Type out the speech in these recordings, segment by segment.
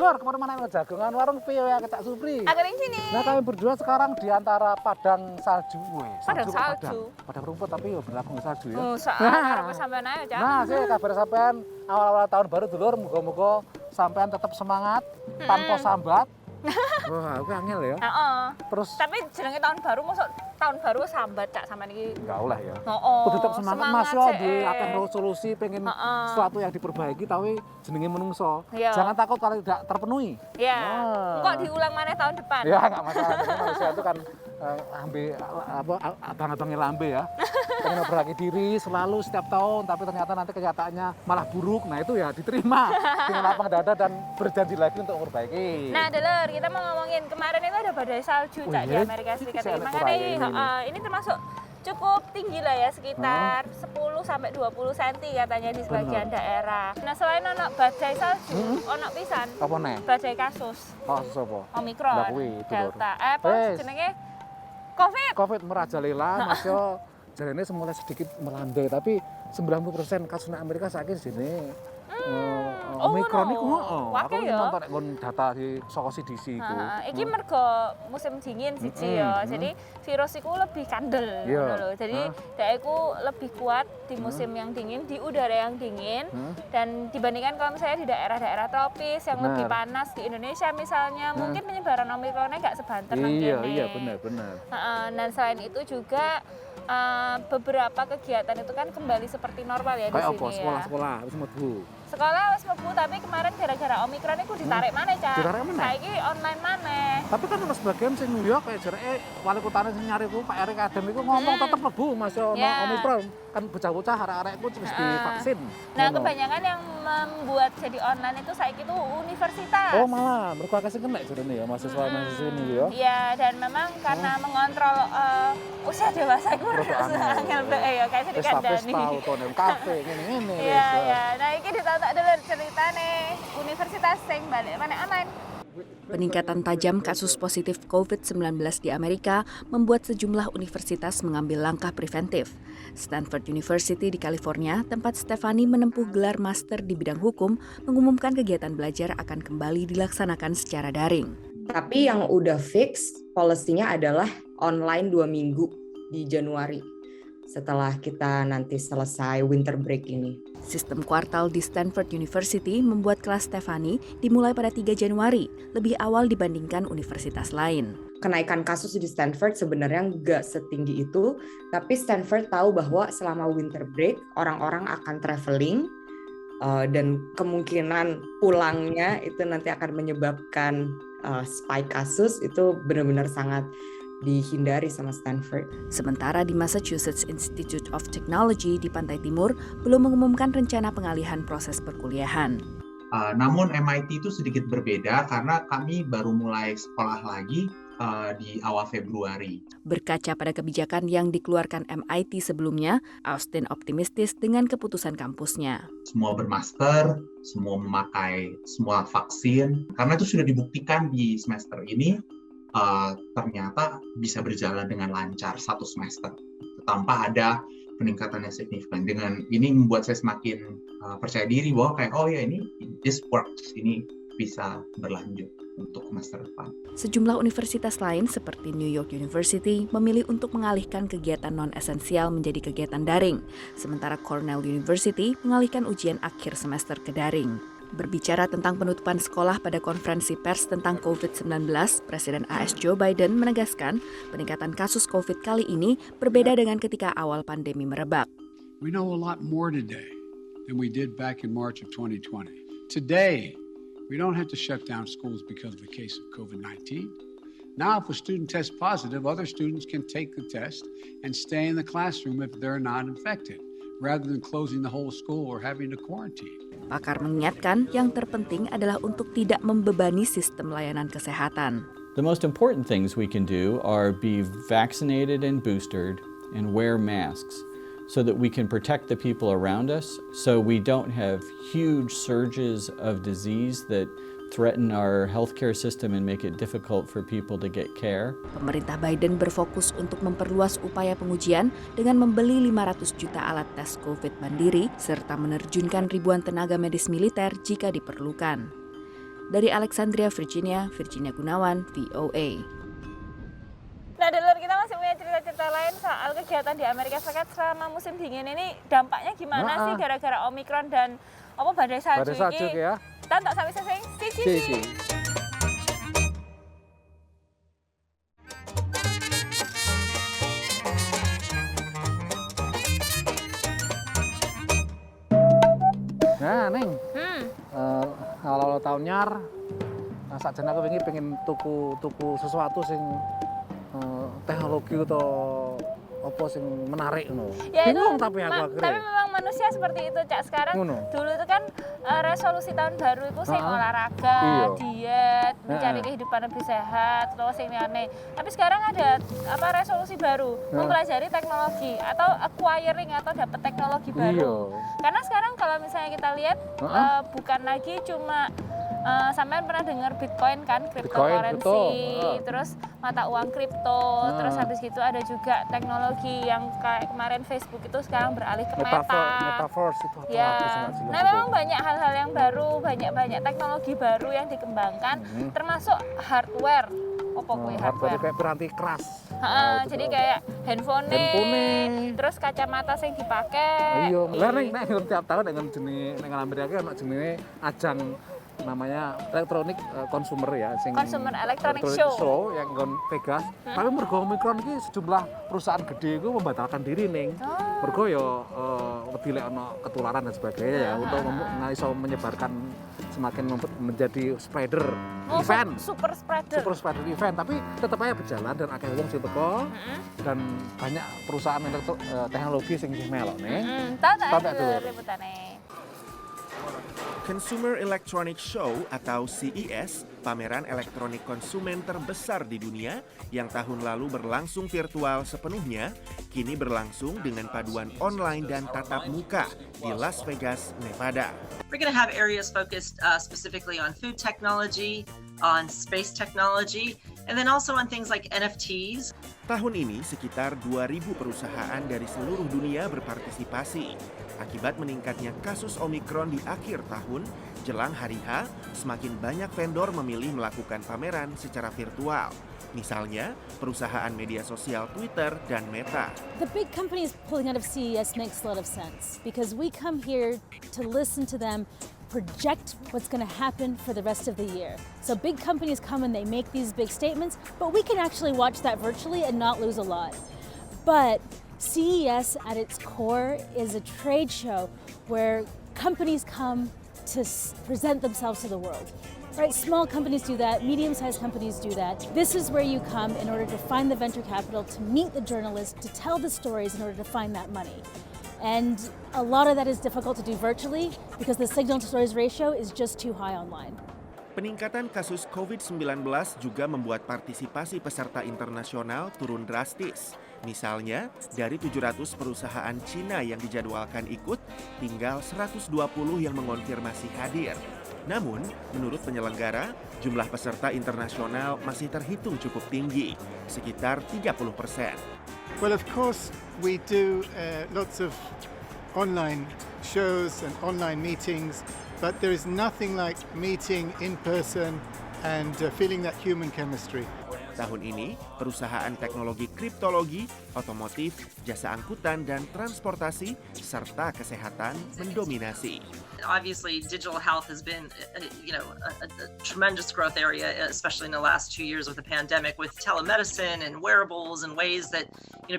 Dor, kemana-mana yang jagongan warung piye ya Kak Supri. Aku di sini. Nah, kami berdua sekarang di antara padang salju. Padang salju. Padang rumput tapi ya berlaku salju ya. Oh, arep sampean ae, Cak. Nah, sih kabar sampean awal-awal tahun baru dulur, muga-muga sampean tetap semangat tanpa sambat. Wah, aku angel ya. Heeh. Terus Tapi jenenge tahun baru mosok tahun baru sambat Cak sampean iki. enggak oleh ya. Heeh. Kudu tetap semangat Mas yo di akan solusi pengen Heeh. sesuatu yang diperbaiki tapi jenenge menungso. Iya. Jangan takut kalau tidak terpenuhi. Iya. Nah. Engko diulang maneh tahun depan. Ya enggak masalah, karena manusia itu kan abang-abangnya lambe ya. Pengen memperbaiki diri selalu setiap tahun, tapi ternyata nanti kenyataannya malah buruk. Nah itu ya diterima dengan lapang dada dan berjanji lagi untuk memperbaiki. Nah, Deler, kita mau ngomongin kemarin itu ada badai salju Cak di Amerika Serikat ini. Makanya ini termasuk cukup tinggi lah ya, sekitar 10 sampai 20 cm katanya di sebagian daerah. Nah, selain ono badai salju, ono pisan Apa nih? badai kasus. Kasus apa? Omikron, Mbak kuwi, Delta, apa Wes. jenenge? Covid. Covid merajalela, Mas yo. Jarene semula sedikit melandai, tapi 90% kasus di Amerika saiki sini. Omikron iku heeh. Aku nonton nek data di saka CDC iku. Iki mergo musim dingin siji ya. Jadi virus iku lebih kandel ngono lho. Jadi dhek iku lebih kuat di musim yang dingin, di udara yang dingin dan dibandingkan kalau misalnya di daerah-daerah tropis yang lebih panas di Indonesia misalnya, mungkin penyebaran Omikronnya nggak sebanter nang kene. Iya, benar. Dan selain itu juga beberapa kegiatan itu kan kembali seperti normal ya di sini ya. Sekolah-sekolah wis mlebu. Sekolah wis mlebu tapi kemarin gara-gara Omikron iku ditarik maneh, Cak. Ditarik maneh? Saiki online maneh. Tapi kan ono sebagian sing New York kayak jareke wali kotane sing nyari ku Pak Erik Adem iku ngomong tetep mlebu Mas yo Omikron. Kan bocah-bocah arek-arekku wis divaksin. Nah, kebanyakan yang membuat jadi online itu saiki itu universitas. Oh, malah mergo akeh sing kena jarene ya mahasiswa-mahasiswa ini ya. Iya, dan memang karena mengontrol usia dewasa iku angel mbek ya kayak sing dikandani. Wis tau to nang kafe ngene-ngene. Iya. Nah, iki ditonton dulu ceritane universitas sing balik maneh online. Peningkatan tajam kasus positif COVID-19 di Amerika membuat sejumlah universitas mengambil langkah preventif. Stanford University di California, tempat Stefani menempuh gelar master di bidang hukum, mengumumkan kegiatan belajar akan kembali dilaksanakan secara daring. Tapi yang udah fix, policy-nya adalah online 2 minggu di Januari. Setelah kita nanti selesai winter break ini. Sistem kuartal di Stanford University membuat kelas Stefani dimulai pada 3 Januari, lebih awal dibandingkan universitas lain. Kenaikan kasus di Stanford sebenarnya nggak setinggi itu, tapi Stanford tahu bahwa selama winter break, orang-orang akan traveling, dan kemungkinan pulangnya itu nanti akan menyebabkan spike kasus, itu benar-benar sangat dihindari sama Stanford. Sementara di Massachusetts Institute of Technology di Pantai Timur belum mengumumkan rencana pengalihan proses perkuliahan. Namun MIT itu sedikit berbeda karena kami baru mulai sekolah lagi di awal Februari. Berkaca pada kebijakan yang dikeluarkan MIT sebelumnya, Austin optimistis dengan keputusan kampusnya. Semua bermasker, semua memakai semua vaksin, karena itu sudah dibuktikan di semester ini ternyata bisa berjalan dengan lancar 1 semester tanpa ada peningkatan yang signifikan. Dengan ini membuat saya semakin percaya diri bahwa kayak oh ya ini this works, ini bisa berlanjut untuk semester depan. Sejumlah universitas lain seperti New York University memilih untuk mengalihkan kegiatan non-esensial menjadi kegiatan daring, sementara Cornell University mengalihkan ujian akhir semester ke daring. Berbicara tentang penutupan sekolah pada konferensi pers tentang COVID-19, Presiden AS Joe Biden menegaskan peningkatan kasus COVID kali ini berbeda dengan ketika awal pandemi merebak. We know a lot more today than we did back in March of 2020. Today, we don't have to shut down schools because of a case of COVID-19. Now, if a student tests positive, other students can take the test and stay in the classroom if they're not infected, rather than closing the whole school or having to quarantine. Pakar mengingatkan yang terpenting adalah untuk tidak membebani sistem layanan kesehatan. The most important things we can do are be vaccinated and boosted and wear masks so that we can protect the people around us so we don't have huge surges of disease that threaten our healthcare system and make it difficult for people to get care. Pemerintah Biden berfokus untuk memperluas upaya pengujian dengan membeli 500 juta alat tes COVID mandiri serta menerjunkan ribuan tenaga medis militer jika diperlukan. Dari Alexandria, Virginia Gunawan, VOA. Nah, dulur, kita masih punya cerita-cerita lain soal kegiatan di Amerika Serikat selama musim dingin ini. Dampaknya gimana sih gara-gara Omikron dan badai salju ini? Ya. Kita tak sampai selesai. Cici. Nah, Neng. Awal tahun nyar, sakjane aku pengen tuku sesuatu sing teknologi atau apa sing menarik ngono. Ya, bingung tapi aku akhirnya. Tapi memang manusia seperti itu, Cak. Sekarang dulu itu kan resolusi tahun baru itu sing olahraga, diet, mencari kehidupan lebih sehat, terus sing aneh. Tapi sekarang ada resolusi baru, mempelajari teknologi atau acquiring atau dapat teknologi baru. Karena sekarang kalau misalnya kita lihat bukan lagi cuma sampean pernah dengar Bitcoin kan, cryptocurrency, terus mata uang kripto, terus habis gitu ada juga teknologi yang kayak kemarin Facebook itu sekarang beralih ke Metaverse itu apa? Ya, nah memang banyak hal-hal yang baru, banyak teknologi baru yang dikembangkan, termasuk hardware. Hardware kayak piranti keras. Jadi kayak handphone, terus kacamata yang dipakai. Iya, lah nek tiap tahun dengan jenis dengan Amerika ana jenenge ajang namanya Electronic Consumer ya, Consumer Electronic Show yang nggon Vegas. Tapi mergo Omicron iki sejumlah perusahaan gede itu membatalkan diri ning. Mergo ya wedi lek ana ketularan dan sebagainya ya untuk iso menyebarkan semakin menjadi spreader event. Super spreader Event, tapi tetap aja berjalan dan akeh wong sing teko dan banyak perusahaan teknologi sing melok nih. Tahu ributane. Consumer Electronic Show atau CES, pameran elektronik konsumen terbesar di dunia yang tahun lalu berlangsung virtual sepenuhnya, kini berlangsung dengan paduan online dan tatap muka di Las Vegas, Nevada. We're going to have areas focused specifically on food technology, on space technology, and then also on things like NFTs. Tahun ini sekitar 2.000 perusahaan dari seluruh dunia berpartisipasi. Akibat meningkatnya kasus Omikron di akhir tahun, jelang hari H, semakin banyak vendor memilih melakukan pameran secara virtual. Misalnya, perusahaan media sosial Twitter dan Meta. The big companies pulling out of CES makes a lot of sense because we come here to listen to them project what's going to happen for the rest of the year. So big companies come and they make these big statements, but we can actually watch that virtually and not lose a lot. But CES at its core is a trade show where companies come to present themselves to the world. Right? Small companies do that, medium-sized companies do that. This is where you come in order to find the venture capital, to meet the journalists, to tell the stories in order to find that money. And a lot of that is difficult to do virtually because the signal-to-noise ratio is just too high online. Peningkatan kasus COVID-19 juga membuat partisipasi peserta internasional turun drastis. Misalnya, dari 700 perusahaan Cina yang dijadwalkan ikut, tinggal 120 yang mengonfirmasi hadir. Namun, menurut penyelenggara, jumlah peserta internasional masih terhitung cukup tinggi, sekitar 30%. Well, of course, we do lots of online shows and online meetings, but there is nothing like meeting in person and feeling that human chemistry. Tahun ini, perusahaan teknologi kriptologi, otomotif, jasa angkutan, dan transportasi, serta kesehatan mendominasi. Obviously, digital health has been, a tremendous growth area, especially in the last 2 years with the pandemic, with telemedicine and wearables and ways that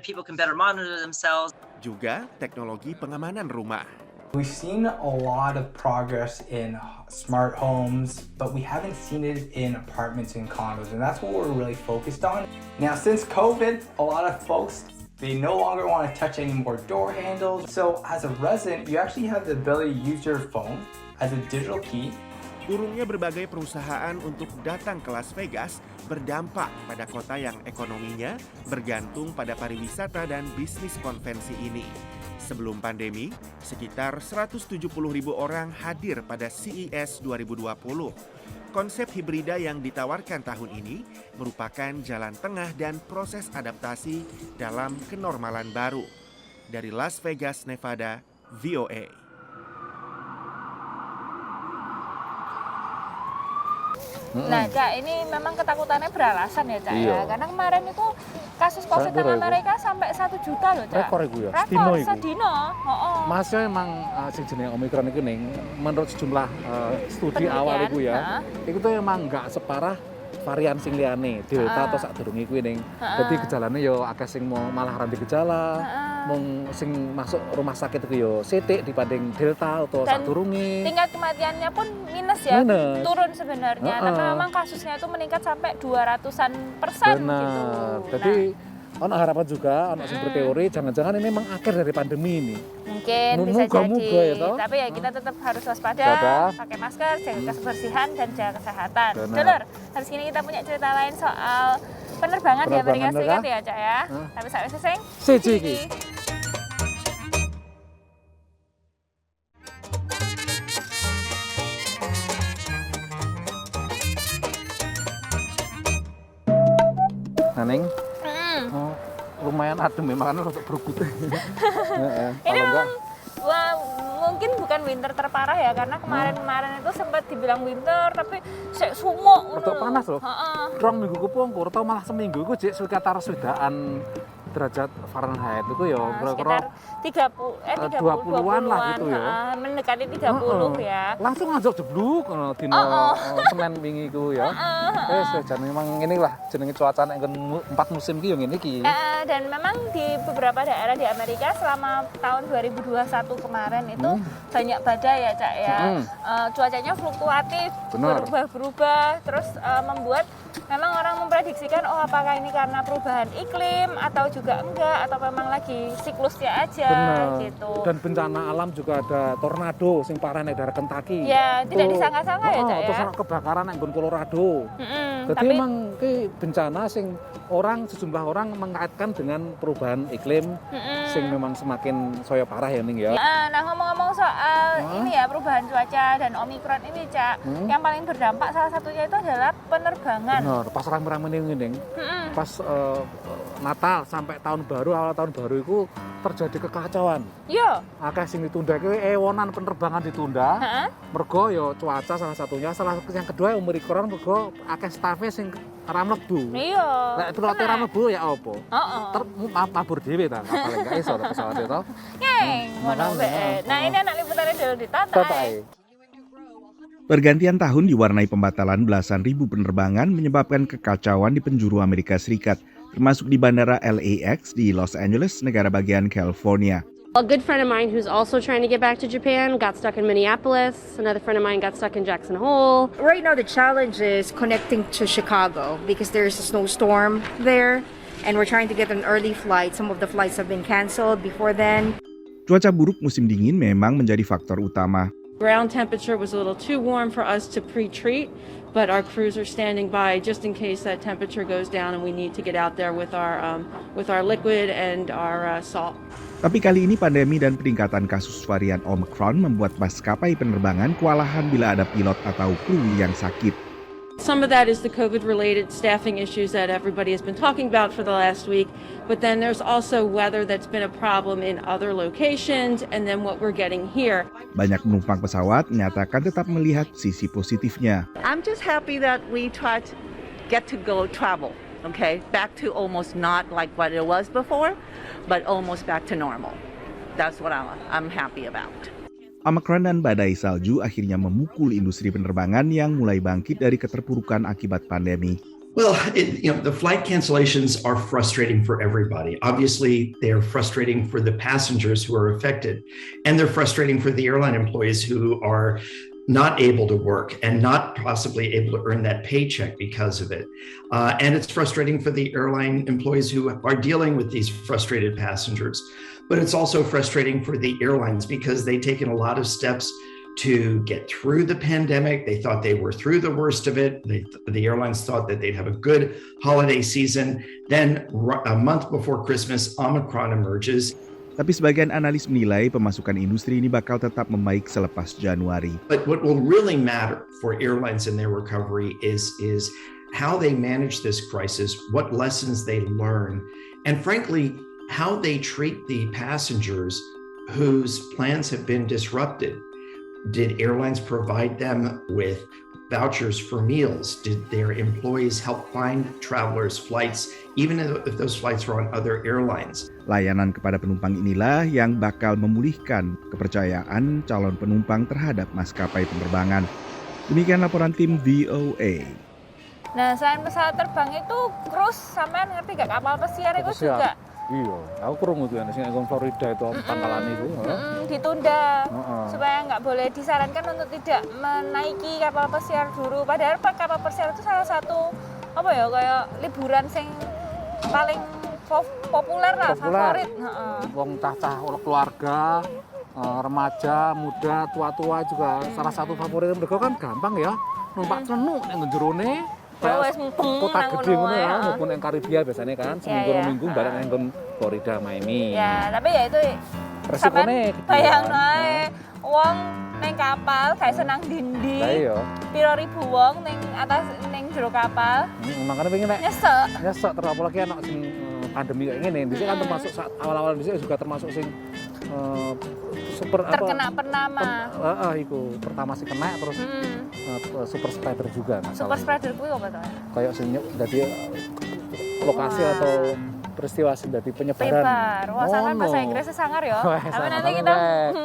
people can better monitor themselves. Juga teknologi pengamanan rumah. We've seen a lot of progress in smart homes, but we haven't seen it in apartments and condos, and that's what we're really focused on. Now, since COVID, a lot of folks, they no longer want to touch any more door handles. So as a resident, you actually have the ability to use your phone as a digital key. Turunnya berbagai perusahaan untuk datang ke Las Vegas berdampak pada kota yang ekonominya bergantung pada pariwisata dan bisnis konvensi ini. Sebelum pandemi, sekitar 170.000 orang hadir pada CES 2020. Konsep hibrida yang ditawarkan tahun ini merupakan jalan tengah dan proses adaptasi dalam kenormalan baru. Dari Las Vegas, Nevada, VOA. Nah, Cak, ini memang ketakutannya beralasan ya, Cak ya. Karena kemarin itu kasus COVID di Amerika sampai 1 juta loh, Cak. Rekor itu ya. Rekor sedino. Masnya emang sing jenenge Omicron itu ning menurut sejumlah studi awal itu ya, itu tuh emang nggak separah varian sing liyane Delta atau sadurunge kuwi ning. Dadi gejalane yo akeh sing malah rambi gejala. Mung sing masuk rumah sakit itu yo sithik dibanding Delta atau sadurunge. Tingkat kematiannya pun minus ya. Turun sebenarnya. Tapi memang kasusnya itu meningkat sampai 200%. Gitu. Jadi ono harapan juga, ono sing berteori jangan-jangan ini memang akhir dari pandemi ini. Mungkin bisa jadi. Ya, tapi ya kita tetap harus waspada, pakai masker, jaga kebersihan dan jaga kesehatan. Dulur, habis ini kita punya cerita lain soal penerbangan di Amerika Serikat ya, Cak ya. Tapi sampai seseng. Siji iki. Naneng. Lumayan adem memang kan untuk berukut. Ini memang mungkin bukan winter terparah ya, karena kemarin itu sempat dibilang winter tapi sik sumuk ngono. Rada panas loh. 2 minggu kepungkur atau malah seminggu iku jek sekitar swedaan derajat Fahrenheit itu ya kira-kira 20-an lah gitu ya. Mendekati 30 ya. Langsung ngajak jebluk dino Senin wingi iku ya. Jan memang inilah jenenge cuaca nek 4 musim ki yo ngene iki. Dan memang di beberapa daerah di Amerika selama tahun 2021 kemarin itu banyak badai ya, Cak ya. Cuacanya fluktuatif, berubah-berubah, terus membuat memang orang memprediksikan apakah ini karena perubahan iklim atau juga enggak, atau memang lagi siklusnya aja gitu. Dan bencana alam juga ada tornado sing parah nek daerah Kentucky. Ya, tidak disangka-sangka ya, Cak ya. Terus kebakaran nek Colorado. Jadi memang ki bencana sing sejumlah orang mengaitkan dengan perubahan iklim sing memang semakin saya parah ya ning ya. Nah, ngomong-ngomong soal ini ya perubahan cuaca dan Omicron ini, Cak, yang paling berdampak salah satunya itu adalah penerbangan. Benar, pas rame-rame ning pas Natal sampai tahun baru, awal tahun baru itu terjadi kekacauan. Iya. Akeh sing ditunda ki ewonan penerbangan ditunda. Mergo ya cuaca salah satunya, yang kedua Omicron mergo akeh staff-e sing ora mlebu. Iya. Nek pilote ora mlebu ya apa? Mabur dhewe ta, paling gak iso pesawat itu. Ngono bae. Nah, ini anak liputannya dulu ditata. Pergantian tahun diwarnai pembatalan belasan ribu penerbangan menyebabkan kekacauan di penjuru Amerika Serikat, termasuk di Bandara LAX di Los Angeles, negara bagian California. A good friend of mine who's also trying to get back to Japan got stuck in Minneapolis. Another friend of mine got stuck in Jackson Hole. Right now the challenge is connecting to Chicago because there's a snowstorm there and we're trying to get an early flight. Some of the flights have been canceled before then. Cuaca buruk musim dingin memang menjadi faktor utama. Ground temperature was a little too warm for us to pre-treat, but our crews are standing by just in case that temperature goes down and we need to get out there with our liquid and our salt. Tapi kali ini pandemi dan peningkatan kasus varian Omicron membuat maskapai penerbangan kewalahan bila ada pilot atau kru yang sakit. Some of that is the COVID-related staffing issues that everybody has been talking about for the last week, but then there's also weather that's been a problem in other locations and then what we're getting here. Banyak penumpang pesawat menyatakan tetap melihat sisi positifnya. I'm just happy that we try to get to go travel, okay? Back to almost not like what it was before, but almost back to normal. That's what I'm happy about. Omicron dan badai salju akhirnya memukul industri penerbangan yang mulai bangkit dari keterpurukan akibat pandemi. Well, the flight cancellations are frustrating for everybody. Obviously, they're frustrating for the passengers who are affected, and they're frustrating for the airline employees who are not able to work and not possibly able to earn that paycheck because of it. And it's frustrating for the airline employees who are dealing with these frustrated passengers. But it's also frustrating for the airlines because they've taken a lot of steps to get through the pandemic. They thought they were through the worst of it. The airlines thought that they'd have a good holiday season. Then a month before Christmas, Omicron emerges. Tapi sebagian analis menilai pemasukan industri ini bakal tetap membaik selepas Januari. But what will really matter for airlines in their recovery is how they manage this crisis, what lessons they learn, and frankly, how they treat the passengers whose plans have been disrupted. Did airlines provide them with vouchers for meals? Did their employees help find travelers flights, even if those flights were on other airlines? Layanan kepada penumpang inilah yang bakal memulihkan kepercayaan calon penumpang terhadap maskapai penerbangan. Demikian laporan tim VOA. Nah, selain pesawat terbang itu, cruise, sampean ngerti gak kapal pesiar itu juga? Iya, aku krungu tuh sing nang Florida itu pangkalan itu. Ditunda supaya nggak boleh disarankan untuk tidak menaiki kapal pesiar dulu. Padahal kapal pesiar itu salah satu apa ya kayak liburan sing paling populer lah, favorit. Wong cah-cah keluarga, remaja, muda, tua-tua juga salah satu favorit. Mereka kan gampang ya, numpak trenuk ning jerone. Kota gede ngono ya, maupun yang Karibia biasanya kan, seminggu balik nang Florida, Miami. Ya, tapi ya itu resikonya bayang ae wong neng kapal kayak senang dindi. Lah iya. Piro ribu wong neng atas neng jero kapal. Makanya pengen nek nyesek terus apalagi anak sing pandemi kayak ngene. Dhisik kan termasuk awal-awal dhisik juga termasuk sing super terkena penama. Iku pertama sih kena terus super spreader juga. Super spreader kuwi apa to? Kayak sing dadi lokasi atau peristiwa sing dadi penyebaran. Wah, sampean bahasa Inggris sangar ya. Tapi nanti kita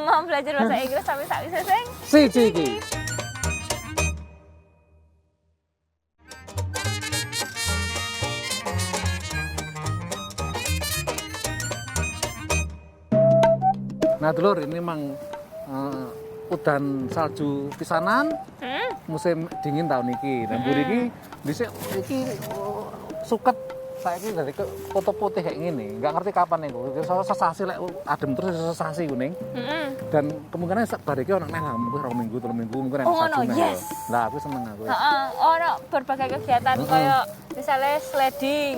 mau belajar bahasa Inggris sampai sak wis sing siji iki. Nah, dulur, ini memang udan salju pisanan musim dingin tahun ini. Nah, mburi iki dhisik iki suket saiki dari foto putih kayak gini. Enggak ngerti kapan niku. Sesasi lek adem terus sesasi kuning. Dan kemungkinan bar iki ono neh lah, mungkin 2 minggu, 3 minggu mungkin enak salju neh. Lah, aku seneng aku. Ono berbagai kegiatan kayak misalnya sledding.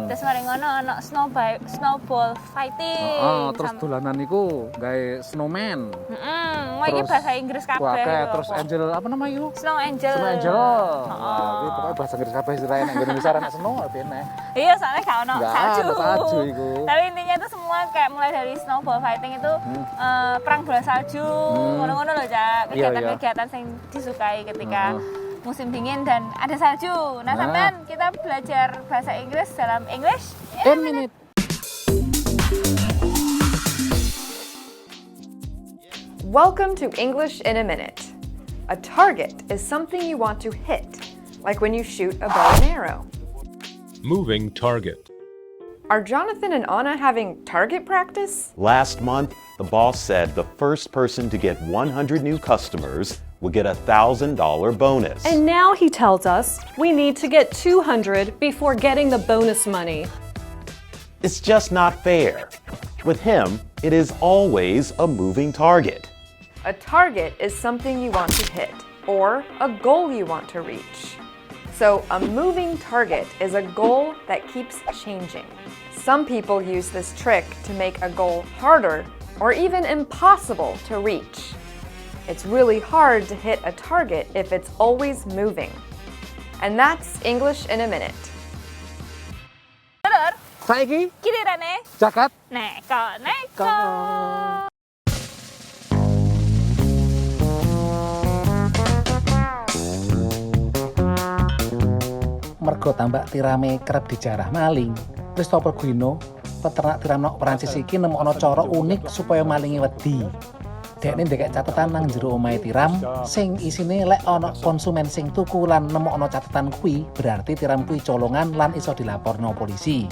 Terus mari ngono ono snowball fighting. Terus dolanan niku gawe snowman. Iki bahasa Inggris kabeh. Terus angel apa namanya itu? Snow angel. Snow angel. Iki pokoknya bahasa Inggris kabeh istilahnya nek Indonesia nek snow lebih enak. Iya, soalnya gak ono salju. Iku. Tapi intinya itu semua kayak mulai dari snowball fighting itu perang bola salju, ngono-ngono loh, Cak. Kegiatan-kegiatan yang disukai ketika musim dingin dan ada salju. Nah, sampean kita belajar bahasa Inggris dalam English in a minute. Welcome to English in a Minute. A target is something you want to hit, like when you shoot a bow and arrow. Moving target. Are Jonathan and Anna having target practice? Last month, the boss said the first person to get 100 new customers will get a $1,000 bonus. And now he tells us we need to get 200 before getting the bonus money. It's just not fair. With him, it is always a moving target. A target is something you want to hit, or a goal you want to reach. So a moving target is a goal that keeps changing. Some people use this trick to make a goal harder or even impossible to reach. It's really hard to hit a target if it's always moving. And that's English in a Minute. Saiki Kilirane jagat neko. Mergo tambak tirame kerep dijarah maling. Christopher Guino, peternak tiram nok Perancis iki nemokno cara unik supaya malingi wedi. Dekne ndekek catetan nang jero omahe tiram sing isine lek ana konsumen sing tuku lan nemokno catetan kuwi, berarti tiram kuwi colongan lan iso dilaporno polisi.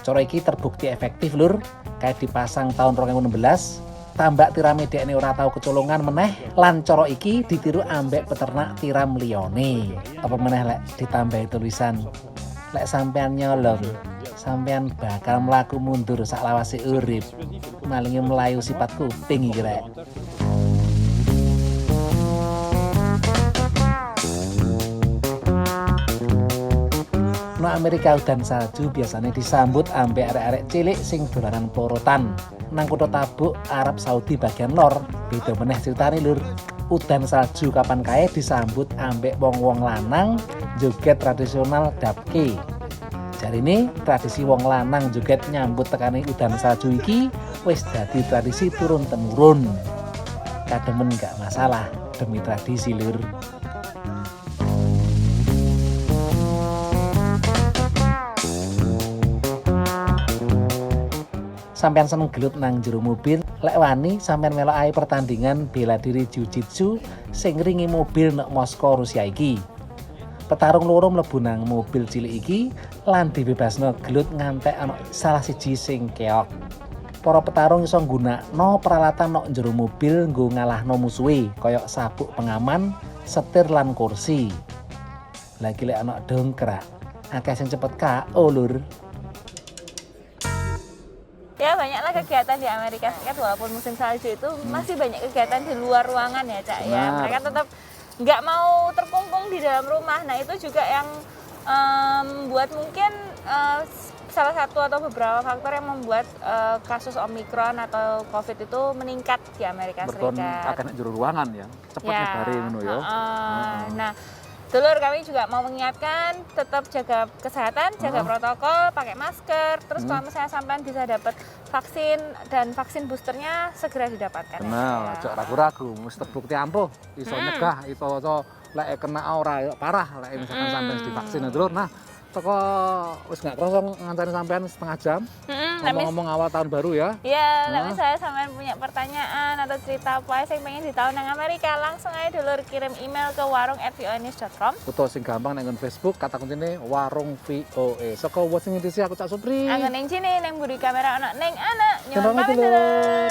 Cara iki terbukti efektif lur, kayak dipasang tahun 2016. Tambak tirame dekne ora tau kecolongan meneh lan cara iki ditiru ambek peternak tiram liyane. Apa meneh lek ditambahi tulisan lek sampean nyolong, sampean bakal mlaku mundur sak lawase urip. Malinge melayu sifat kuping iki rek. No Amerika udan salju biasanya disambut ambek arek-arek cilik sing dolanan plorotan. Nang kutha Tabuk, Arab Saudi bagian lor, beda meneh ceritane lur. Udan salju kapan kae disambut ambek wong-wong lanang joget tradisional dabke. Jarine tradisi wong lanang joget nyambut tekane udan salju iki wis dadi tradisi turun-temurun. Kademen gak masalah demi tradisi lur. sampean seneng gelut nang jero mobil, lek wani sampean melok ae pertandingan bela diri jiu-jitsu sing ringi mobil nek Moskow Rusia iki. Petarung loro mlebu nang mobil cilik iki lan dibebasno gelut ngantek ana salah siji sing keok. Para petarung iso nggunakno peralatan nok jero mobil nggo ngalahno musuhe, kaya sabuk pengaman, setir lan kursi. Lagi lek ana dongkrak, akeh sing cepet KO lur. Ya banyaklah kegiatan di Amerika Serikat walaupun musim salju itu masih banyak kegiatan di luar ruangan ya Cak ya. Mereka tetap nggak mau terkungkung di dalam rumah. Nah itu juga yang membuat mungkin salah satu atau beberapa faktor yang membuat kasus Omikron atau COVID itu meningkat di Amerika Serikat. Akan juru ruangan ya, cepat nyebari ngono ya. Nah, dulur kami juga mau mengingatkan tetap jaga kesehatan, jaga protokol, pakai masker. Terus kalau misalnya sampean bisa dapat vaksin dan vaksin boosternya segera didapatkan. Nah, aja ragu-ragu, mesti terbukti ampuh, iso nyegah, iso lek kena ora parah, lek misalkan sampean divaksin dulur. Nah, toko wis gak kerasa ngancani sampean setengah jam. Ngomong-ngomong awal tahun baru ya. Iya, tapi saya sampean punya pertanyaan atau cerita apa yang pengen ditahu nang Amerika, langsung aja dulur kirim email ke warung@voanews.com. Utawa sing gampang nang Facebook kata kuncine warung VOA. Saka wong sing ngisi aku Cak Supri. Anggen ning sini ning mburi kamera ana ning anak. Nyuwun pamit dulur.